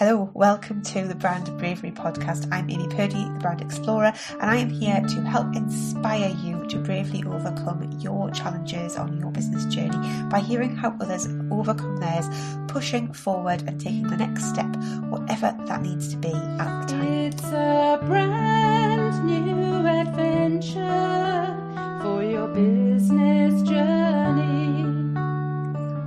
Hello, welcome to the Brand Bravery podcast. I'm Amy Purdy, the Brand Explorer, and I am here to help inspire you to bravely overcome your challenges on your business journey by hearing how others overcome theirs, pushing forward and taking the next step, whatever that needs to be at the time. It's a brand new adventure for your business journey.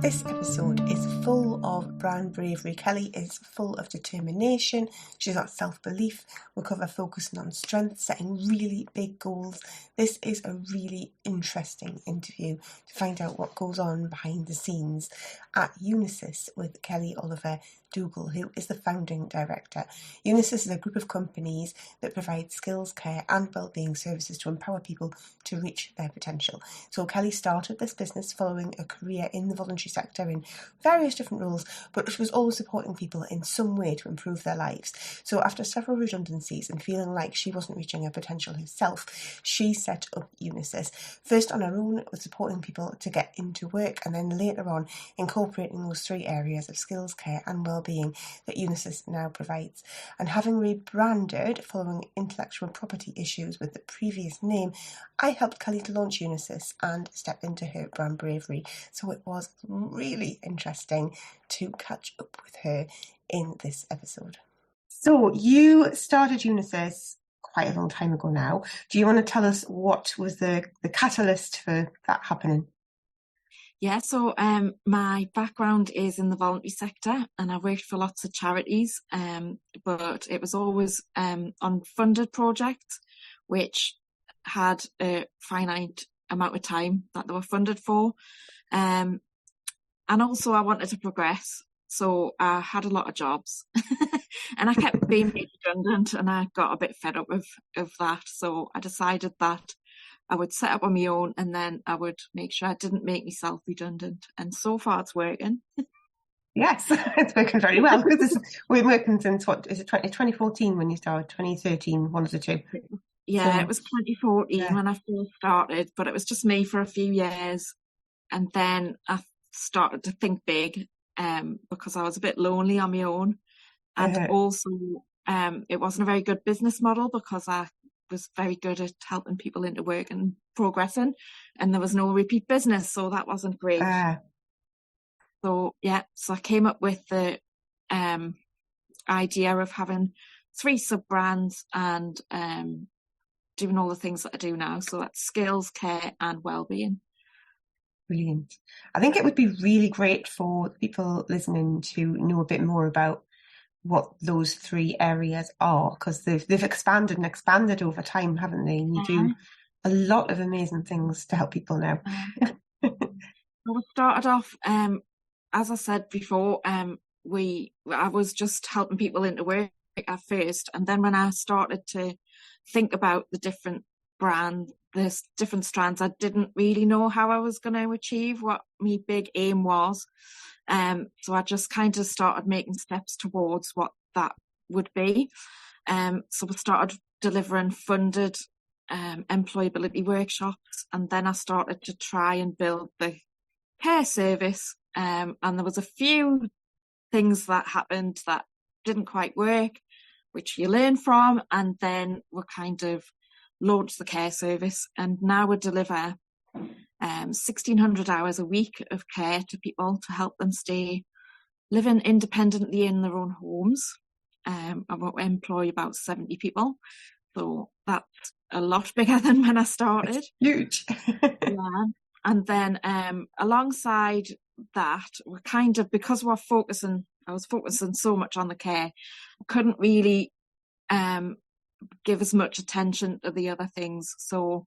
This episode is full of brand bravery. Kelly is full of determination. She's got self-belief. We'll cover focusing on strength, setting really big goals. This is a really interesting interview to find out what goes on behind the scenes at Unisus with Kelly Oliver Dougall, who is the founding director. Unisus is a group of companies that provide skills, care and wellbeing services to empower people to reach their potential. So Kelly started this business following a career in the voluntary sector in various different roles, but she was always supporting people in some way to improve their lives. So after several redundancies and feeling like she wasn't reaching her potential herself, she set up Unisus, first on her own with supporting people to get into work, and then later on incorporating those three areas of skills, care and wellbeing that Unisus now provides. And having rebranded following intellectual property issues with the previous name, I helped Kelly to launch Unisus and step into her brand bravery. So it was really interesting to catch up with her in this episode. So you started Unisus quite a long time ago now. Do you want to tell us what was the catalyst for that happening? Yeah, so my background is in the voluntary sector and I worked for lots of charities, but it was always on funded projects which had a finite amount of time that they were funded for. And also I wanted to progress, so I had a lot of jobs and I kept being made redundant and I got a bit fed up of that. So I decided that I would set up on my own and then I would make sure I didn't make myself redundant. And so far it's working. Yes, it's working very well. We've been working since, what is it, 2014 when you started, 2013, one of the two? Yeah, so, it was 2014 when I first started, but it was just me for a few years. And then I started to think big because I was a bit lonely on my own. And also it wasn't a very good business model because I was very good at helping people into work and progressing, and there was no repeat business, so that wasn't great. So I came up with the idea of having 3 sub-brands and doing all the things that I do now. So that's skills, care and wellbeing. Brilliant. I think it would be really great for people listening to know a bit more about what those 3 areas are, because they've expanded over time, haven't they? And you do a lot of amazing things to help people now. Well, we started off, as I said before, I was just helping people into work at first, and then when I started to think about the different brands, the different strands, I didn't really know how I was going to achieve what my big aim was. So I just kind of started making steps towards what that would be. So we started delivering funded employability workshops, and then I started to try and build the care service. And there was a few things that happened that didn't quite work, which you learn from, and then we kind of launched the care service, and now we deliver 1,600 hours a week of care to people to help them stay living independently in their own homes. I employ about 70 people, so that's a lot bigger than when I started. It's huge. Yeah. And then alongside that, we're kind of, because I was focusing so much on the care, I couldn't really give as much attention to the other things. So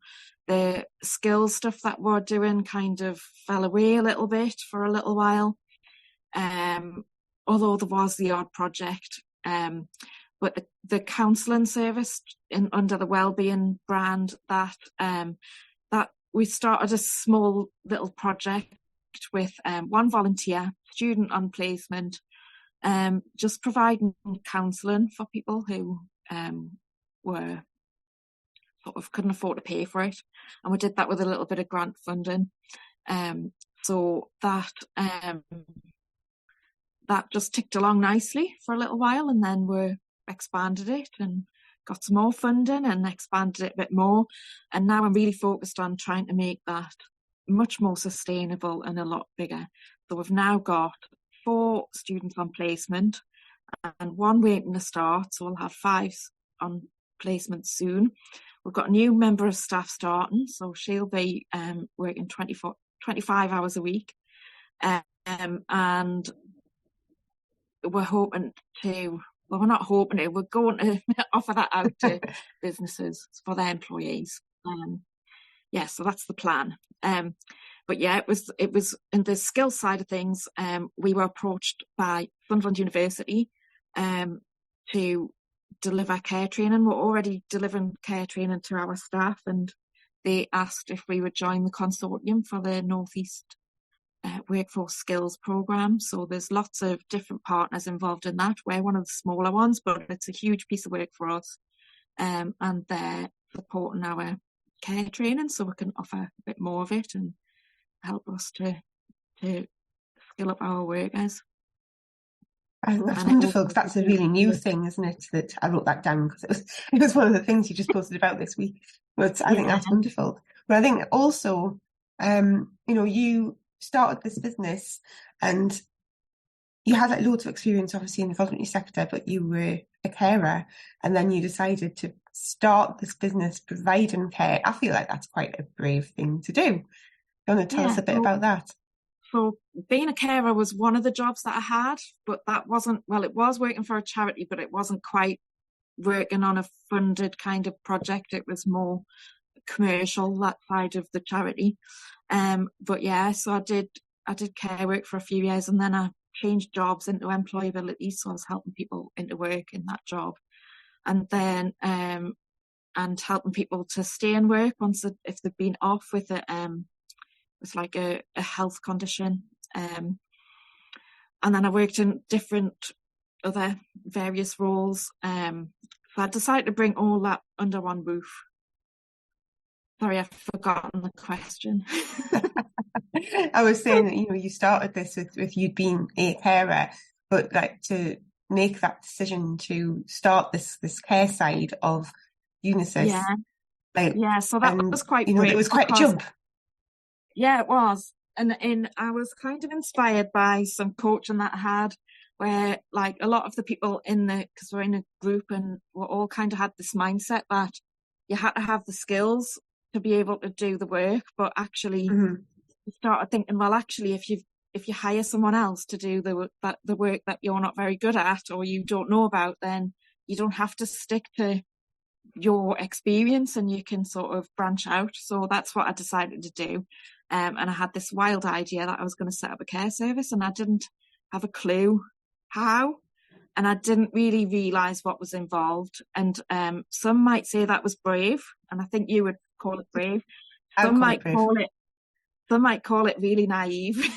the skills stuff that we're doing kind of fell away a little bit for a little while, although there was the odd project. But the counselling service under the wellbeing brand, that we started a small little project with 1 volunteer, student on placement, just providing counselling for people who were sort of couldn't afford to pay for it, and we did that with a little bit of grant funding. So that that just ticked along nicely for a little while, and then we expanded it and got some more funding and expanded it a bit more. And now I'm really focused on trying to make that much more sustainable and a lot bigger. So we've now got 4 students on placement and 1 waiting to start. So we'll have 5 on placement soon. We've got a new member of staff starting, so she'll be working 25 hours a week. And we're hoping to, well, we're not hoping to, we're going to offer that out to businesses for their employees. So that's the plan. But yeah, it was in the skill side of things. We were approached by Sunderland University to deliver care training. We're already delivering care training to our staff, and they asked if we would join the consortium for the North East Workforce Skills Programme. So there's lots of different partners involved in that. We're one of the smaller ones, but it's a huge piece of work for us. And they're supporting our care training so we can offer a bit more of it and help us to skill up our workers. And that's wonderful, because that's a really new thing, isn't it? That I wrote that down because it was one of the things you just posted about this week. But I think that's wonderful. But I think also, you started this business and you had like loads of experience, obviously, in the voluntary sector, but you were a carer, and then you decided to start this business providing care. I feel like that's quite a brave thing to do. You want to tell us a bit about that? So being a carer was one of the jobs that I had, but that wasn't, well, it was working for a charity, but it wasn't quite working on a funded kind of project. It was more commercial, that side of the charity. But yeah, so I did care work for a few years, and then I changed jobs into employability. So I was helping people into work in that job, and then and helping people to stay in work if they've been off with it's like a health condition. And then I worked in different other various roles. So I decided to bring all that under one roof. Sorry, I've forgotten the question. I was saying that, you started this with you being a carer, but like to make that decision to start this care side of Unisus. So that was quite brave. It was quite a jump. Yeah, it was. And I was kind of inspired by some coaching that I had, where like a lot of the people because we're in a group and we all kind of had this mindset that you had to have the skills to be able to do the work, but actually you started thinking, well, actually, if you hire someone else to do the work that you're not very good at or you don't know about, then you don't have to stick to your experience and you can sort of branch out. So that's what I decided to do. And I had this wild idea that I was going to set up a care service, and I didn't have a clue how, and I didn't really realise what was involved. And some might say that was brave, and I think you would call it brave. Some might call it really naive.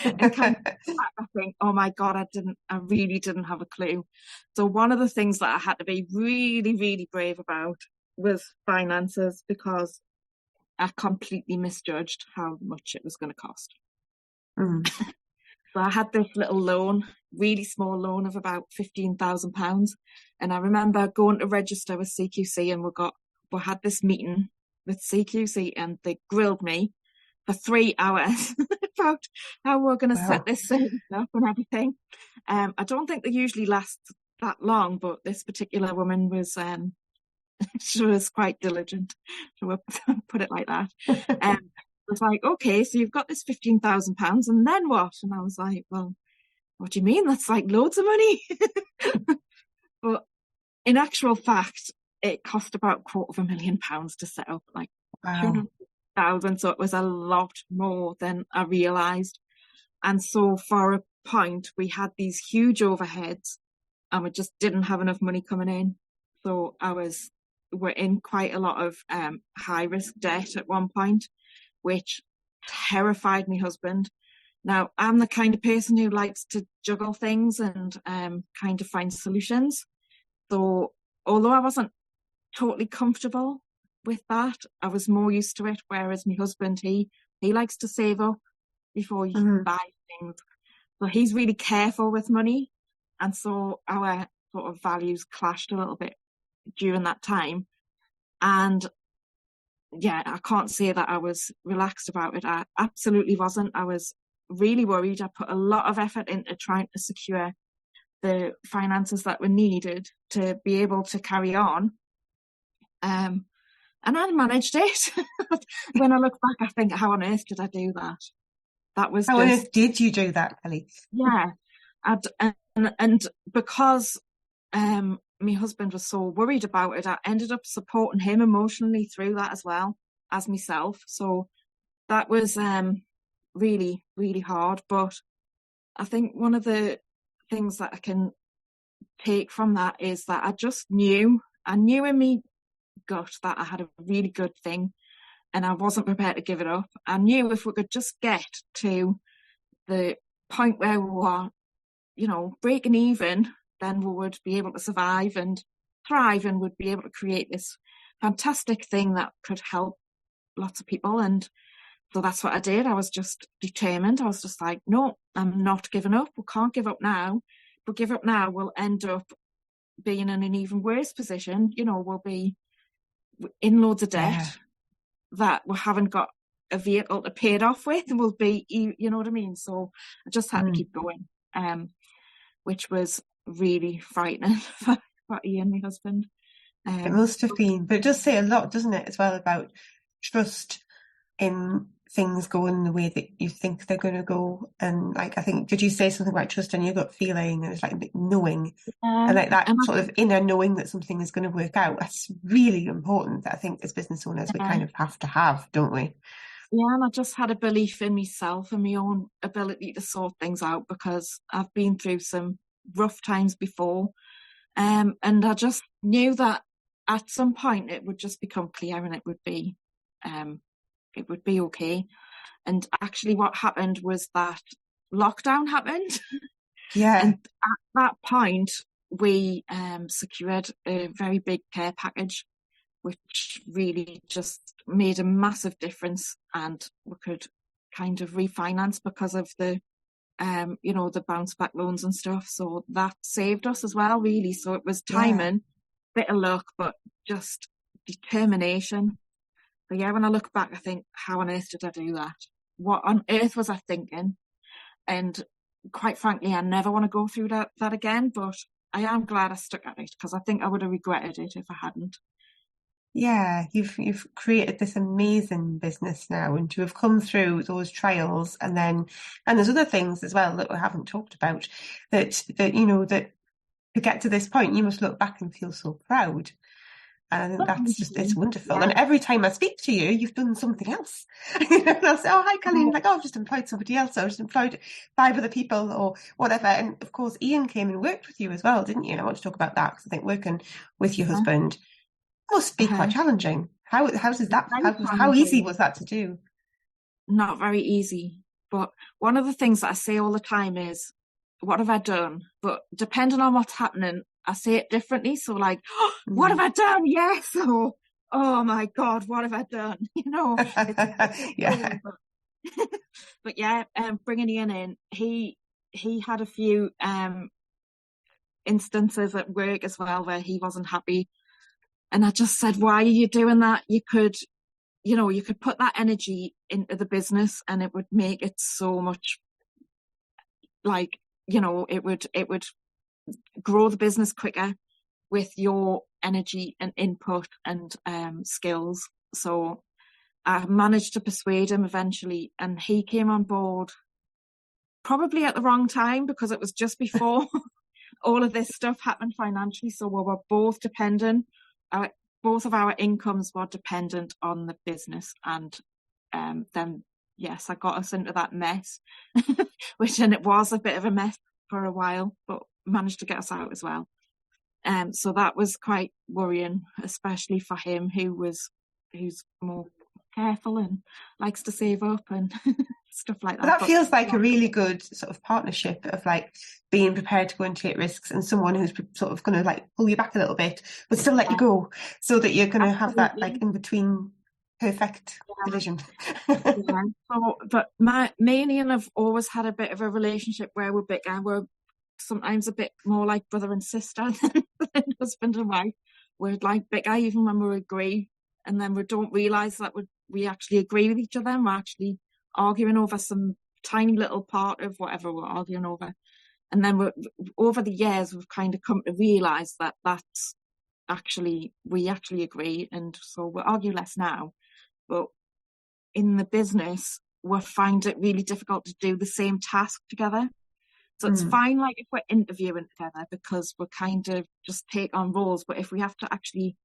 And kind of, I think, oh my God, I really didn't have a clue. So one of the things that I had to be really, really brave about was finances, because I completely misjudged how much it was going to cost. So I had this little loan, really small loan of about £15,000. And I remember going to register with CQC, and we had this meeting with CQC, and they grilled me for 3 hours about how we're going to set this service up and everything. I don't think they usually last that long, but this particular woman was she was quite diligent, to put it like that. I was like, okay, so you've got this £15,000, and then what? And I was like, well, what do you mean? That's like loads of money. But in actual fact, it cost about £250,000 to set up, like 200,000. So it was a lot more than I realised. And so for a point, we had these huge overheads, and we just didn't have enough money coming in. So we're in quite a lot of high risk debt at one point, which terrified my husband. Now, I'm the kind of person who likes to juggle things and kind of find solutions. So although I wasn't totally comfortable with that, I was more used to it. Whereas my husband, he likes to save up before he buys things. So he's really careful with money. And so our sort of values clashed a little bit during that time. And yeah, I can't say that I was relaxed about it. I absolutely wasn't. I was really worried. I put a lot of effort into trying to secure the finances that were needed to be able to carry on. And I managed it. When I look back, I think, how on earth did I do that? That was How on earth did you do that, Kelly? Yeah. And because my husband was so worried about it, I ended up supporting him emotionally through that as well as myself. So that was really, really hard. But I think one of the things that I can take from that is that I knew in me gut that I had a really good thing and I wasn't prepared to give it up. I knew if we could just get to the point where we were, breaking even, then we would be able to survive and thrive and would be able to create this fantastic thing that could help lots of people. And so that's what I did. I was just determined. I was just like, no, I'm not giving up. We can't give up now. If we give up now, we'll end up being in an even worse position. We'll be in loads of debt that we haven't got a vehicle to pay it off with, and we'll be, you know what I mean? So I just had to keep going, which was really frightening for Ian, my husband. It must have been, but it does say a lot, doesn't it, as well, about trust in things going the way that you think they're going to go. And like, I think, did you say something about trust in your gut feeling? It was like knowing, and like that sort of inner knowing that something is going to work out. That's really important. That I think as business owners we kind of have to have, don't we? Yeah, and I just had a belief in myself and my own ability to sort things out, because I've been through some rough times before, and I just knew that at some point it would just become clear and it would be okay. And actually what happened was that lockdown happened. Yeah. And at that point we secured a very big care package, which really just made a massive difference, and we could kind of refinance because of the the bounce back loans and stuff. So that saved us as well, really. So it was timing, bit of luck, but just determination. But yeah, when I look back, I think, how on earth did I do that? What on earth was I thinking? And quite frankly, I never want to go through that again, but I am glad I stuck at it, because I think I would have regretted it if I hadn't. Yeah, you've created this amazing business now, and to have come through those trials, and there's other things as well that we haven't talked about, that to get to this point, you must look back and feel so proud. And I think that's just, it's wonderful. Yeah. And every time I speak to you, you've done something else. And I'll say, oh, hi, Kelly. And like, oh, I've just employed somebody else. I've just employed 5 other people or whatever. And of course, Ian came and worked with you as well, didn't you? And I want to talk about that, because I think working with your husband must be quite challenging. How easy was that to do? Not very easy. But one of the things that I say all the time is, what have I done? But depending on what's happening, I say it differently. So like, oh, what have I done? Yes. Or, oh my God, what have I done? Yeah. But yeah, bringing Ian in, he had a few instances at work as well where he wasn't happy. And I just said, why are you doing that? You could put that energy into the business and it would make it so much, like, it would grow the business quicker with your energy and input and skills. So I managed to persuade him eventually, and he came on board probably at the wrong time, because it was just before all of this stuff happened financially. So we were both dependent. Both of our incomes were dependent on the business, and then yes, I got us into that mess, and it was a bit of a mess for a while, but managed to get us out as well. So that was quite worrying, especially for him, who's more careful and likes to save up and stuff like that. But that feels like a really good sort of partnership of like being prepared to go and take risks, and someone who's sort of going to like pull you back a little bit, but still let you go, so that you're going to have that like in between perfect division. Yeah. So, but me and Ian have always had a bit of a relationship where we're bigger. We're sometimes a bit more like brother and sister than husband and wife. We're like bigger even when we agree, and then we don't realise that we actually agree with each other. And we're actually arguing over some tiny little part of whatever we're arguing over. And then over the years, we've kind of come to realise that that's we actually agree, and so we argue less now. But in the business, we find it really difficult to do the same task together. So it's fine, like if we're interviewing together, because we're kind of just take on roles. But if we have to actually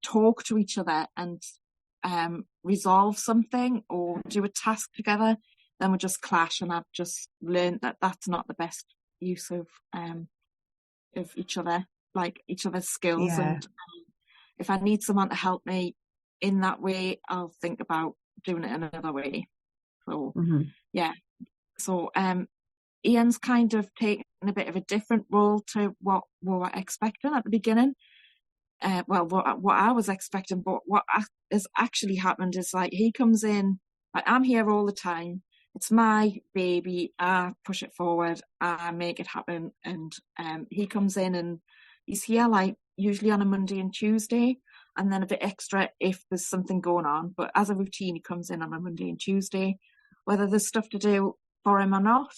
talk to each other and resolve something or do a task together, then we just clash. And I've just learned that that's not the best use of each other, like each other's skills. Yeah. And if I need someone to help me in that way, I'll think about doing it another way. So yeah. So Ian's kind of taken a bit of a different role to what we were expecting at the beginning. What I was expecting, but what has actually happened is like he comes in, like I'm here all the time. It's my baby. I push it forward. I make it happen. And he comes in and he's here like usually on a Monday and Tuesday, and then a bit extra if there's something going on. But as a routine, he comes in on a Monday and Tuesday, whether there's stuff to do for him or not,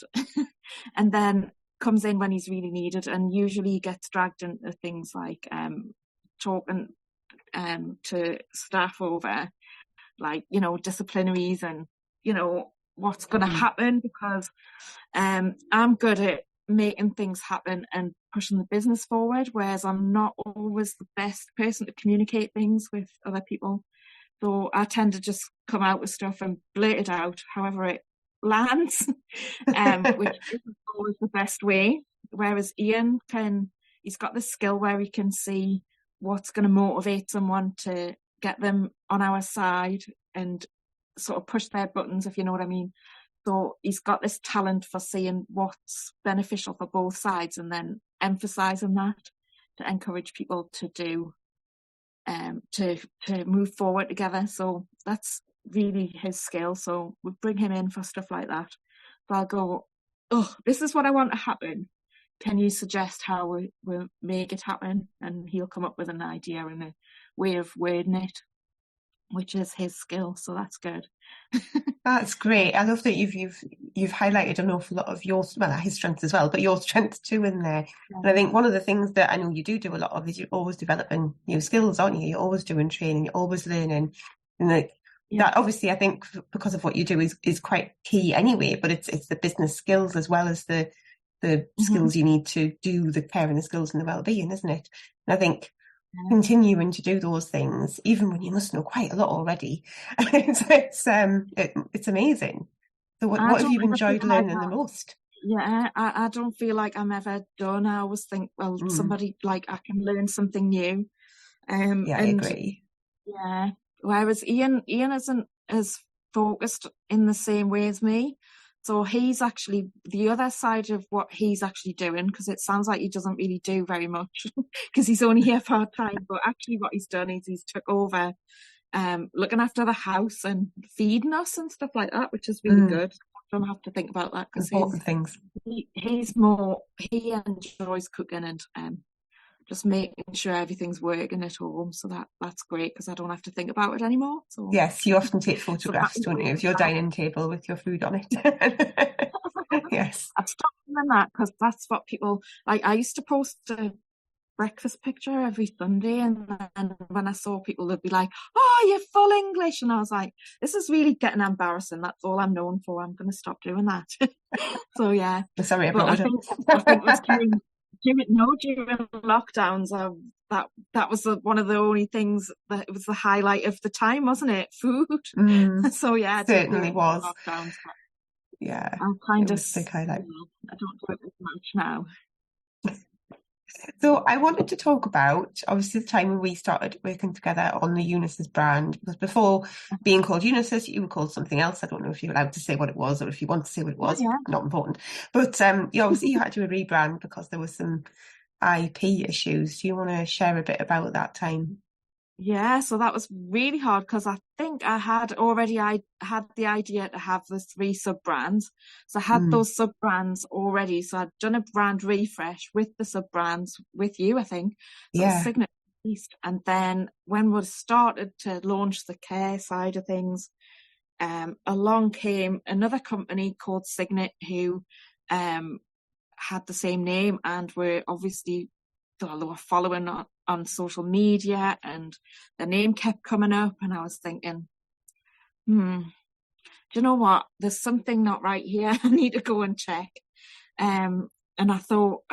and then comes in when he's really needed. And usually he gets dragged into things like talking to staff over, like, you know, disciplinaries and, you know, what's going to happen, because I'm good at making things happen and pushing the business forward, whereas I'm not always the best person to communicate things with other people. So I tend to just come out with stuff and blurt it out however it lands, which isn't always the best way. Whereas Ian he's got the skill where he can see what's going to motivate someone to get them on our side and sort of push their buttons, if you know what I mean. So he's got this talent for seeing what's beneficial for both sides and then emphasising that to encourage people to do, to move forward together. So that's really his skill. So we bring him in for stuff like that. So I'll go, oh, this is what I want to happen. Can you suggest how we'll make it happen? And he'll come up with an idea and a way of wording it, which is his skill. So that's good. That's great. I love that you've highlighted an awful lot of his strengths as well, but your strengths too in there. Yeah. And I think one of the things that I know you do a lot of is you're always developing new skills, aren't you? You're always doing training, you're always learning. And that obviously I think because of what you do is quite key anyway, but it's the business skills as well as the skills you need to do the care and the skills and the well-being, isn't it? And I think continuing to do those things, even when you must know quite a lot already, it's amazing. So what have you enjoyed learning the most? Yeah, I don't feel like I'm ever done. I always think, well, somebody, like, I can learn something new. I agree. Yeah, whereas Ian isn't as focused in the same way as me. So he's actually the other side of what he's actually doing, because it sounds like he doesn't really do very much because he's only here part-time. But actually what he's done is he's took over looking after the house and feeding us and stuff like that, which is really good. I don't have to think about that because he enjoys cooking and just making sure everything's working at home. So that's great because I don't have to think about it anymore. So yes, you often take photographs, don't you, of your dining table with your food on it? Yes. I've stopped doing that because that's what people like. I used to post a breakfast picture every Sunday, and then when I saw people, they'd be like, "Oh, you're full English," and I was like, "This is really getting embarrassing. That's all I'm known for. I'm going to stop doing that." So yeah. Sorry, I think it was during lockdowns. That was one of the only things that it was the highlight of the time, wasn't it? Food. So yeah, it certainly was. Lockdowns. Yeah, I'm kind of big highlight. I don't do it as much now. So I wanted to talk about, obviously, the time when we started working together on the Unisus brand, because before being called Unisus, you were called something else. I don't know if you're allowed to say what it was or if you want to say what it was. Yeah. Not important. But obviously you had to rebrand because there was some IP issues. Do you want to share a bit about that time? Yeah, so that was really hard because I think I had the idea to have the 3 sub-brands. So I had Mm. those sub-brands already. So I'd done a brand refresh with the sub-brands with you, I think. So it was Yeah, Signet East. And then when we started to launch the care side of things, along came another company called Signet who had the same name and were obviously, well, they were following on social media, and the name kept coming up, and I was thinking, do you know what? There's something not right here. I need to go and check. And I thought,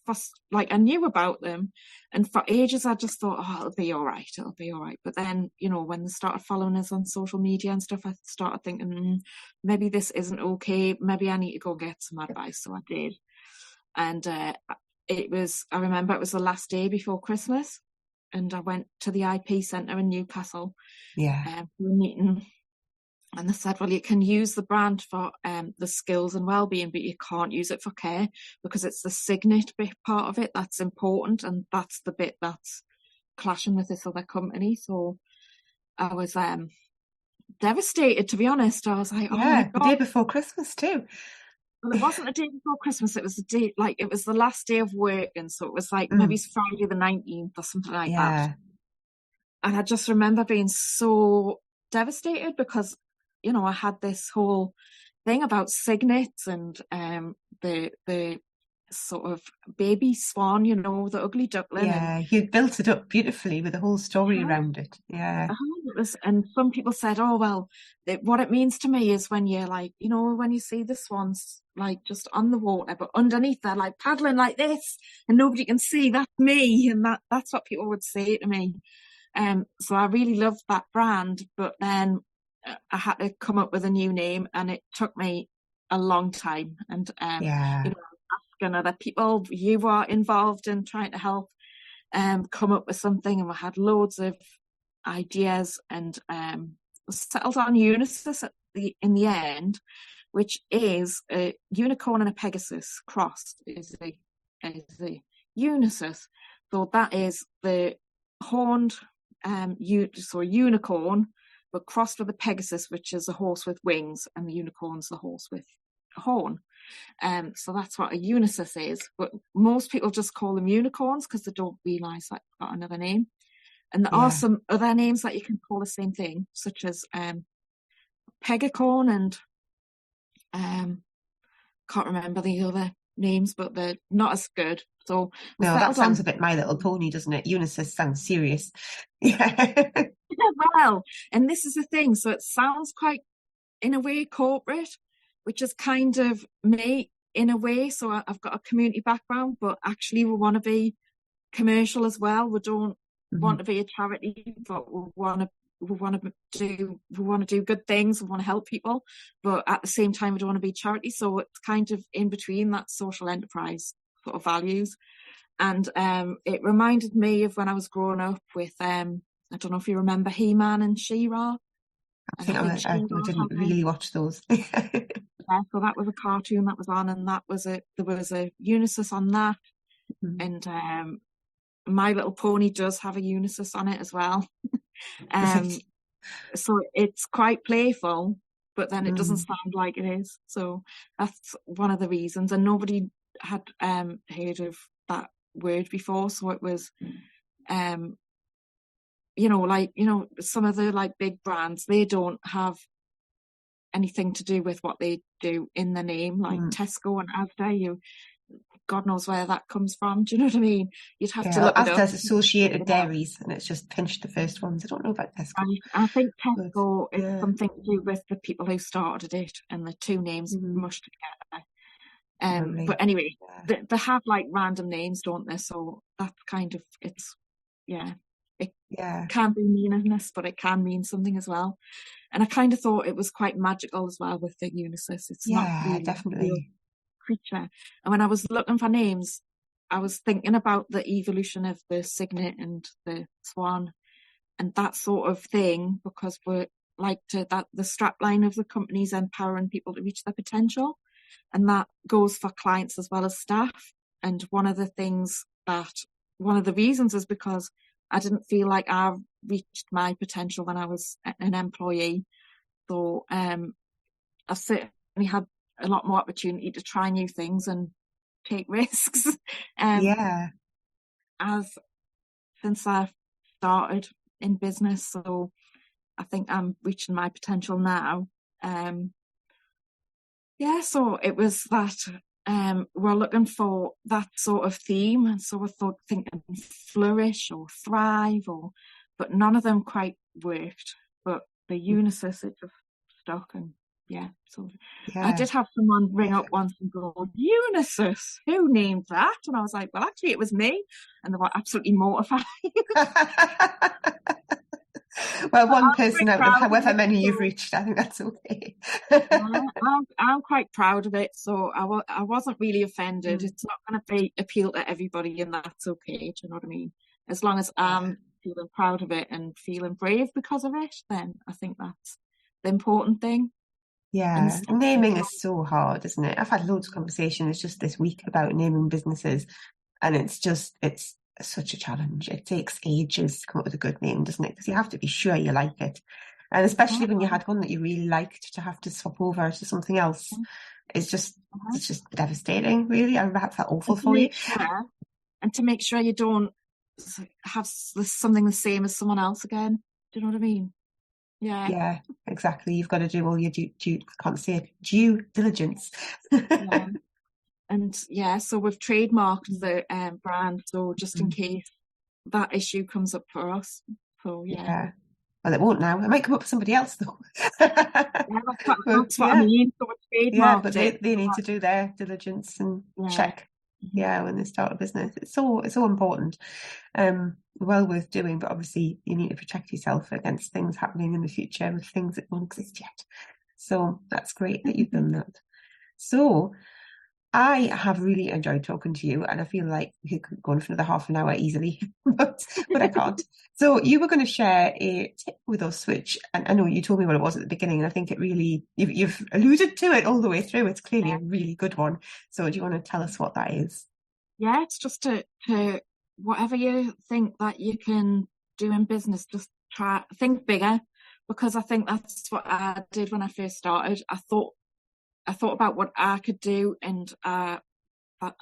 first, like, I knew about them, and for ages I just thought, oh, it'll be all right, it'll be all right. But then, when they started following us on social media and stuff, I started thinking, maybe this isn't okay. Maybe I need to go get some advice. So I did. And I remember it was the last day before Christmas, and I went to the IP centre in Newcastle yeah, for a meeting. And they said, well, you can use the brand for the skills and wellbeing, but you can't use it for care because it's the Signet bit part of it that's important, and that's the bit that's clashing with this other company. So I was devastated, to be honest. I was like, oh my yeah. The God. day before Christmas too. Well, it wasn't a day before Christmas. It was it was the last day of work. And so it was like maybe Mm. it's Friday the 19th or something like that. Yeah, And I just remember being so devastated because, I had this whole thing about signets and the sort of baby swan, the ugly duckling. And yeah. You built it up beautifully with a whole story around it. Yeah, and some people said, oh, well, what it means to me is when you're like, when you see the swans like just on the water, but underneath they're like paddling like this and nobody can see, that's me. And that's what people would say to me. So I really loved that brand, but then I had to come up with a new name, and it took me a long time. And yeah, asking other people, you are involved in trying to help come up with something, and we had loads of ideas, and settled on Unisus in the end, which is a unicorn and a Pegasus crossed is a Unisus. So that is the horned so a unicorn, but crossed with a Pegasus, which is a horse with wings, and the unicorn's the horse with a horn. So that's what a Unisus is. But most people just call them unicorns because they don't realise that they've got another name. And there are yeah. some other names that you can call the same thing, such as Pegacorn and can't remember the other names, but they're not as good. So we No, that settled sounds on a bit My Little Pony, doesn't it? Unisus sounds serious. Yeah, well, and this is the thing. So it sounds quite, in a way, corporate, which is kind of me in a way. So I've got a community background, but actually we want to be commercial as well. We don't want to be a charity, but we want to do good things. We want to help people, but at the same time, we don't want to be charity. So it's kind of in between that social enterprise sort of values. And it reminded me of when I was growing up with I don't know if you remember He-Man and She-Ra. I And I think think I She-Ra didn't had really watch those. so that was a cartoon that was on, and there was a Unisus on that, and My Little Pony does have a Unisus on it as well. So it's quite playful, but then it doesn't sound like it is. So that's one of the reasons. And nobody had heard of that word before, so it was some of the like big brands, they don't have anything to do with what they do in the name, like Tesco and Asda. God knows where that comes from. Do you know what I mean? You'd have to Yeah, look it up. Asda's Associated Dairies, and it's just pinched the first ones. I don't know about Tesco. I think But, Tesco is yeah. something to do with the people who started it, and the two names mushed together. But anyway, they have like random names, don't they? So that's kind of, it can be meaningless, but it can mean something as well. And I kind of thought it was quite magical as well with the Unisus. It's not really definitely. a real creature. And when I was looking for names, I was thinking about the evolution of the signet and the swan and that sort of thing, because we're the strapline of the company's empowering people to reach their potential. And that goes for clients as well as staff. And one of the reasons is because I didn't feel like our reached my potential when I was an employee. So I've certainly had a lot more opportunity to try new things and take risks Yeah. since I've started in business. So I think I'm reaching my potential now. So it was that we're looking for that sort of theme, and so we're thinking flourish or thrive, but none of them quite worked. But the Unisus, it just stuck, and so I did have someone ring up once and go, Unisus, who named that? And I was like, well, actually it was me, and they were absolutely mortified. Well, one person out of however many you've reached, I think that's okay. I'm quite proud of it, so I wasn't really offended. It's not going to appeal to everybody, and that's okay. Do you know what I mean? As long as I'm feeling proud of it and feeling brave because of it, then I think that's the important thing. Yeah, naming is so hard, isn't it? I've had loads of conversations just this week about naming businesses, and it's such a challenge. It takes ages to come up with a good name, doesn't it? Because you have to be sure you like it. And especially when you had one that you really liked, to have to swap over to something else it's just devastating, really. I felt awful for you. And to make sure you don't have something the same as someone else again. Do you know what I mean? Yeah, exactly. You've got to do all your due diligence. And so we've trademarked the brand, so just in case that issue comes up for us. So well, it won't now. It might come up for somebody else though. That's what I mean. So we trademarked but they need to do their diligence and check. When they start a business, it's so important. Well worth doing, but obviously you need to protect yourself against things happening in the future with things that won't exist yet. So that's great that you've done that. So I have really enjoyed talking to you, and I feel like we could go on for another half an hour easily, but I can't. So you were going to share a tip with us, which, and I know you told me what it was at the beginning, and I think it really, you've alluded to it all the way through. It's clearly a really good one. So do you want to tell us what that is? Yeah, it's just to whatever you think that you can do in business, just think bigger, because I think that's what I did when I first started. I thought about what I could do, and I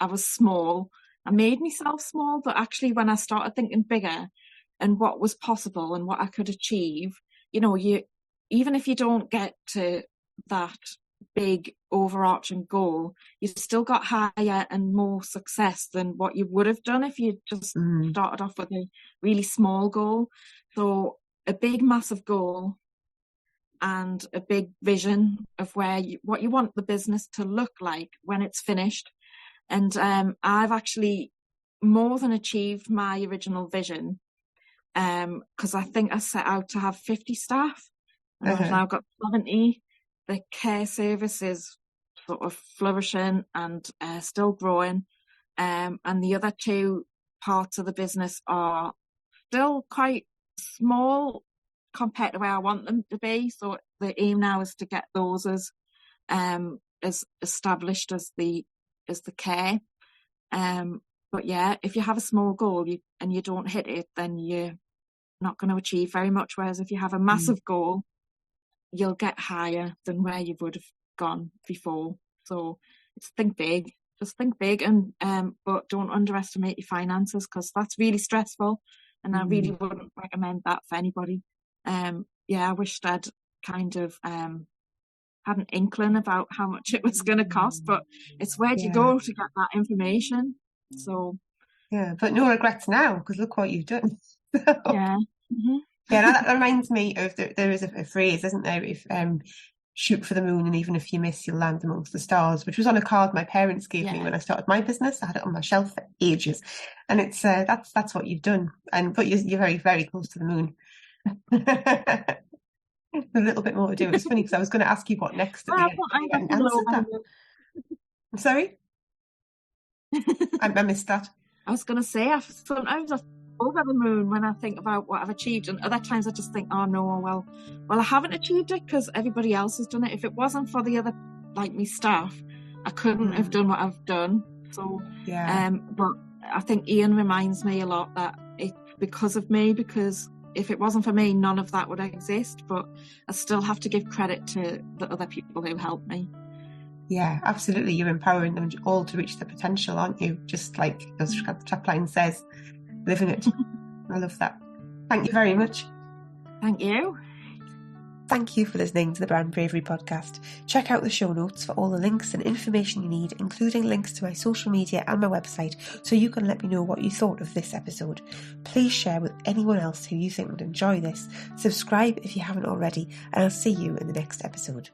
was small. I made myself small, but actually when I started thinking bigger and what was possible and what I could achieve, even if you don't get to that big overarching goal, you've still got higher and more success than what you would have done if you just started off with a really small goal. So a big, massive goal and a big vision of what you want the business to look like when it's finished. And I've actually more than achieved my original vision, because I think I set out to have 50 staff, and I've now got 70. The care service is sort of flourishing and still growing, and the other two parts of the business are still quite small compared to where I want them to be. So the aim now is to get those as established as the care. But if you have a small goal and you don't hit it, then you're not going to achieve very much. Whereas if you have a massive goal, you'll get higher than where you would have gone before. So just think big, and but don't underestimate your finances, because that's really stressful, and I really wouldn't recommend that for anybody. I wished I'd kind of had an inkling about how much it was going to cost, but it's where do you go to get that information? So but no regrets now, because look what you've done. Yeah, that reminds me of there is a phrase, isn't there? If shoot for the moon, and even if you miss, you'll land amongst the stars, which was on a card my parents gave me when I started my business. I had it on my shelf for ages, and it's that's what you've done. But you're very, very close to the moon. A little bit more to do. It was funny because I was going to ask you what next at the end. I answered that. I'm sorry, I missed that. I was going to say, sometimes I over the moon when I think about what I've achieved, and other times I just think, oh no, well I haven't achieved it because everybody else has done it. If it wasn't for the other, like me, staff, I couldn't have done what I've done. So but I think Ian reminds me a lot that it's because of me, because if it wasn't for me, none of that would exist. But I still have to give credit to the other people who helped me. Yeah, absolutely. You're empowering them all to reach their potential, aren't you? Just like the strapline says, living it. I love that. Thank you very much. Thank you. Thank you for listening to the Brand Bravery podcast. Check out the show notes for all the links and information you need, including links to my social media and my website, so you can let me know what you thought of this episode. Please share with anyone else who you think would enjoy this. Subscribe if you haven't already, and I'll see you in the next episode.